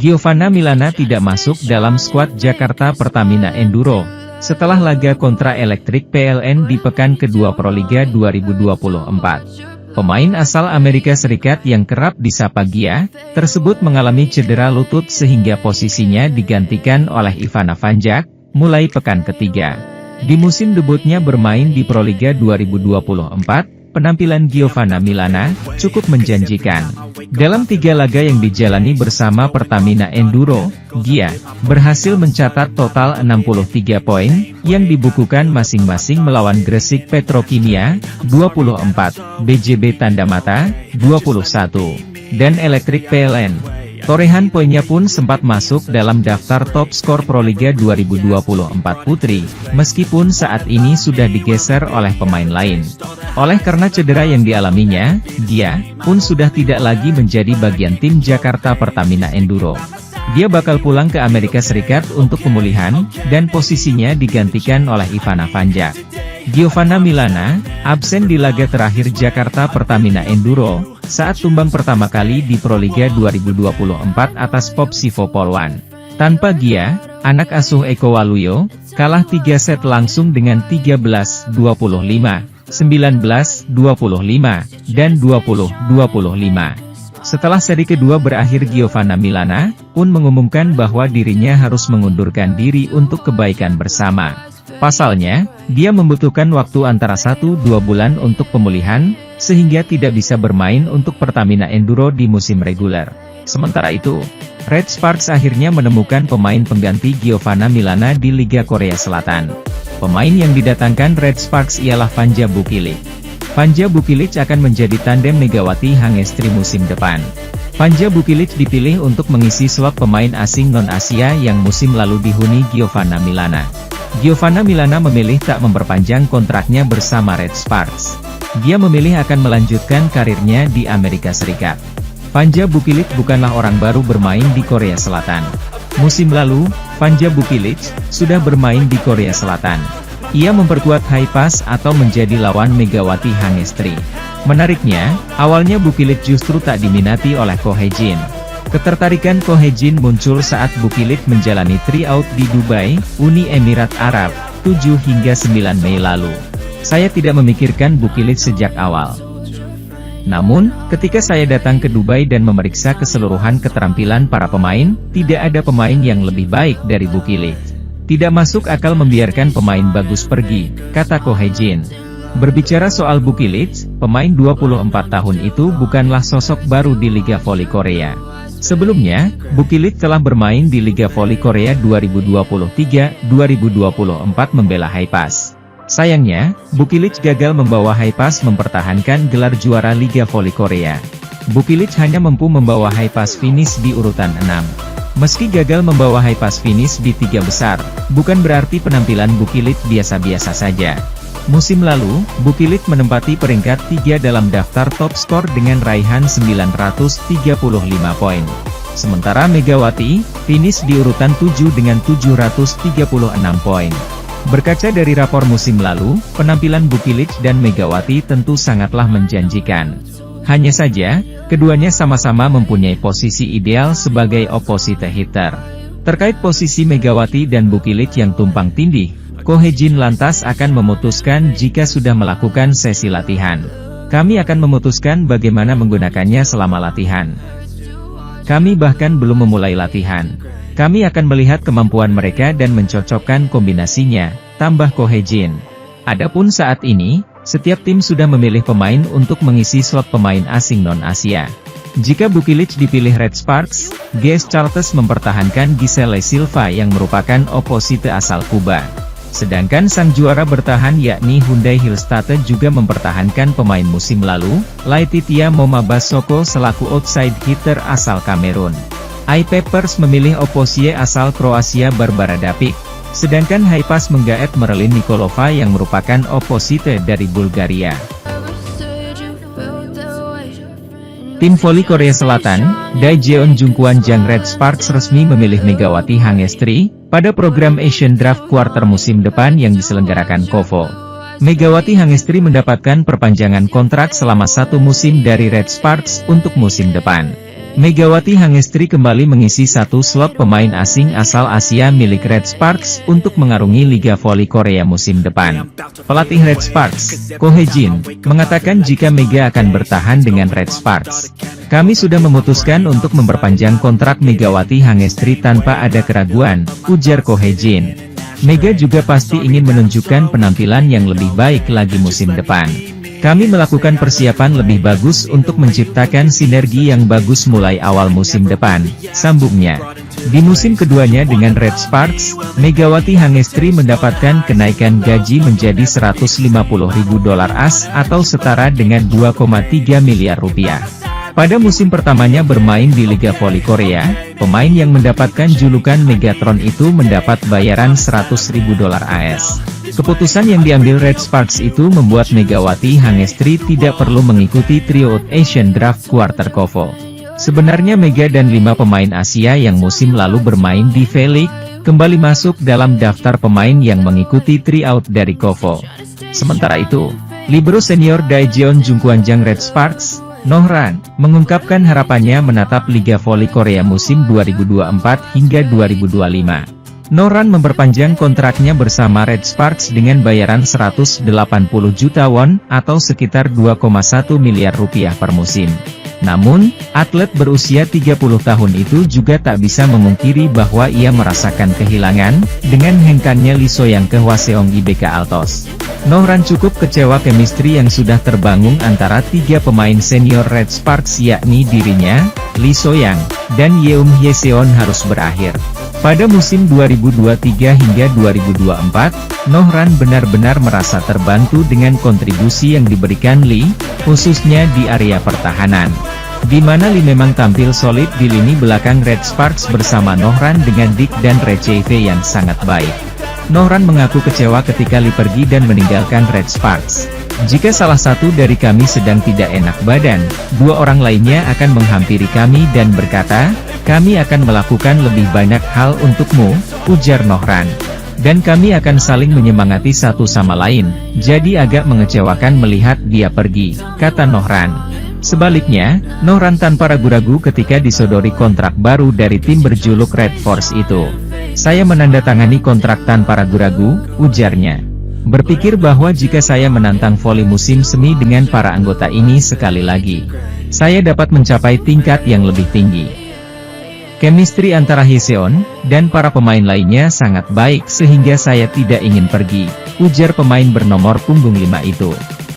Giovanna Milana tidak masuk dalam skuad Jakarta Pertamina Enduro, setelah laga kontra Elektrik PLN di pekan kedua Proliga 2024. Pemain asal Amerika Serikat yang kerap disapa Gia, tersebut mengalami cedera lutut sehingga posisinya digantikan oleh Ivana Vanjak, mulai pekan ketiga. Di musim debutnya bermain di Proliga 2024, penampilan Giovanna Milana cukup menjanjikan. Dalam 3 laga yang dijalani bersama Pertamina Enduro, Gia berhasil mencatat total 63 poin, yang dibukukan masing-masing melawan Gresik Petrokimia, 24, BJB Tandamata, 21, dan Elektrik PLN. Torehan poinnya pun sempat masuk dalam daftar top skor Proliga 2024 Putri, meskipun saat ini sudah digeser oleh pemain lain. Oleh karena cedera yang dialaminya, Gia pun sudah tidak lagi menjadi bagian tim Jakarta Pertamina Enduro. Dia bakal pulang ke Amerika Serikat untuk pemulihan, dan posisinya digantikan oleh Ivana Vanjak. Giovanna Milana absen di laga terakhir Jakarta Pertamina Enduro, saat tumbang pertama kali di Proliga 2024 atas Popsivo Polwan. Tanpa Gia, anak asuh Eko Waluyo, kalah 3 set langsung dengan 13-25, 19-25, dan 20-25. Setelah seri kedua berakhir, Giovanna Milana pun mengumumkan bahwa dirinya harus mengundurkan diri untuk kebaikan bersama. Pasalnya, dia membutuhkan waktu antara 1-2 bulan untuk pemulihan, sehingga tidak bisa bermain untuk Pertamina Enduro di musim reguler. Sementara itu, Red Sparks akhirnya menemukan pemain pengganti Giovanna Milana di Liga Korea Selatan. Pemain yang didatangkan Red Sparks ialah Vanja Bukilic. Vanja Bukilic akan menjadi tandem Megawati Hangestri musim depan. Vanja Bukilic dipilih untuk mengisi slot pemain asing non-Asia yang musim lalu dihuni Giovanna Milana. Giovanna Milana memilih tak memperpanjang kontraknya bersama Red Sparks. Dia memilih akan melanjutkan karirnya di Amerika Serikat. Vanja Bukilic bukanlah orang baru bermain di Korea Selatan. Musim lalu, Vanja Bukilic sudah bermain di Korea Selatan. Ia memperkuat Haipas atau menjadi lawan Megawati Hangestri. Menariknya, awalnya Bukilic justru tak diminati oleh Ko Hye-jin. Ketertarikan Ko Hye-jin muncul saat Bukilic menjalani tryout di Dubai, Uni Emirat Arab, 7 hingga 9 Mei lalu. Saya tidak memikirkan Bukilic sejak awal. Namun, ketika saya datang ke Dubai dan memeriksa keseluruhan keterampilan para pemain, tidak ada pemain yang lebih baik dari Bukilic. Tidak masuk akal membiarkan pemain bagus pergi, kata Ko Hye-jin. Berbicara soal Bukilic, pemain 24 tahun itu bukanlah sosok baru di Liga Voli Korea. Sebelumnya, Bukilic telah bermain di Liga Voli Korea 2023-2024 membela Haipas. Sayangnya, Bukilic gagal membawa Haipas mempertahankan gelar juara Liga Voli Korea. Bukilic hanya mampu membawa Haipas finish di urutan 6. Meski gagal membawa Haipas finish di 3 besar, bukan berarti penampilan Bukilic biasa-biasa saja. Musim lalu, Bukilic menempati peringkat 3 dalam daftar top skor dengan raihan 935 poin. Sementara Megawati finish di urutan 7 dengan 736 poin. Berkaca dari rapor musim lalu, penampilan Bukilic dan Megawati tentu sangatlah menjanjikan. Hanya saja, keduanya sama-sama mempunyai posisi ideal sebagai opposite hitter. Terkait posisi Megawati dan Bukilic yang tumpang tindih, Ko Hye-jin lantas akan memutuskan jika sudah melakukan sesi latihan. Kami akan memutuskan bagaimana menggunakannya selama latihan. Kami bahkan belum memulai latihan. Kami akan melihat kemampuan mereka dan mencocokkan kombinasinya, tambah Ko Hye-jin. Adapun saat ini, setiap tim sudah memilih pemain untuk mengisi slot pemain asing non-Asia. Jika Bukilic dipilih Red Sparks, GS Chartes mempertahankan Giselle Silva yang merupakan opposite asal Kuba. Sedangkan sang juara bertahan yakni Hyundai Hillstatte juga mempertahankan pemain musim lalu, Laetitia Momabasoko selaku outside hitter asal Kamerun. iPapers memilih opposite asal Kroasia Barbara Dapic. Sedangkan Haipas menggaet Merlin Nikolova yang merupakan opposite dari Bulgaria. Tim voli Korea Selatan, Daejeon Jungkwan Jang Red Sparks resmi memilih Megawati Hangestri pada program Asian Draft Quarter musim depan yang diselenggarakan KOFO. Megawati Hangestri mendapatkan perpanjangan kontrak selama 1 musim dari Red Sparks untuk musim depan. Megawati Hangestri kembali mengisi 1 slot pemain asing asal Asia milik Red Sparks untuk mengarungi Liga Voli Korea musim depan. Pelatih Red Sparks, Ko Hye-jin, mengatakan jika Mega akan bertahan dengan Red Sparks, kami sudah memutuskan untuk memperpanjang kontrak Megawati Hangestri tanpa ada keraguan, ujar Ko Hye-jin. Mega juga pasti ingin menunjukkan penampilan yang lebih baik lagi musim depan. Kami melakukan persiapan lebih bagus untuk menciptakan sinergi yang bagus mulai awal musim depan, sambungnya. Di musim keduanya dengan Red Sparks, Megawati Hangestri mendapatkan kenaikan gaji menjadi $150.000 AS atau setara dengan 2,3 miliar rupiah. Pada musim pertamanya bermain di Liga Voli Korea, pemain yang mendapatkan julukan Megatron itu mendapat bayaran $100.000 AS. Keputusan yang diambil Red Sparks itu membuat Megawati Hangestri tidak perlu mengikuti tryout Asian Draft Quarter KOFO. Sebenarnya Mega dan 5 pemain Asia yang musim lalu bermain di V-League, kembali masuk dalam daftar pemain yang mengikuti tryout dari KOFO. Sementara itu, libero senior Daejeon Jungkwan Jang Red Sparks, Nohran, mengungkapkan harapannya menatap Liga Voli Korea musim 2024 hingga 2025. Nohran memperpanjang kontraknya bersama Red Sparks dengan bayaran 180 juta won, atau sekitar 2,1 miliar rupiah per musim. Namun, atlet berusia 30 tahun itu juga tak bisa memungkiri bahwa ia merasakan kehilangan, dengan hengkangnya Lee So-young ke Hwaseong IBK Altos. Nohran cukup kecewa chemistry yang sudah terbangun antara 3 pemain senior Red Sparks yakni dirinya, Lee So-young, dan Yeum Hye-seon harus berakhir. Pada musim 2023 hingga 2024, Nohran benar-benar merasa terbantu dengan kontribusi yang diberikan Lee, khususnya di area pertahanan, di mana Lee memang tampil solid di lini belakang Red Sparks bersama Nohran dengan Dik dan Receive yang sangat baik. Nohran mengaku kecewa ketika Lee pergi dan meninggalkan Red Sparks. Jika salah satu dari kami sedang tidak enak badan, 2 orang lainnya akan menghampiri kami dan berkata, kami akan melakukan lebih banyak hal untukmu, ujar Nohran. Dan kami akan saling menyemangati satu sama lain, jadi agak mengecewakan melihat dia pergi, kata Nohran. Sebaliknya, Nohran tanpa ragu-ragu ketika disodori kontrak baru dari tim berjuluk Red Force itu. Saya menandatangani kontrak tanpa ragu-ragu, ujarnya. Berpikir bahwa jika saya menantang voli musim semi dengan para anggota ini sekali lagi, saya dapat mencapai tingkat yang lebih tinggi. Chemistry antara Hye-seon dan para pemain lainnya sangat baik sehingga saya tidak ingin pergi, ujar pemain bernomor punggung 5 itu.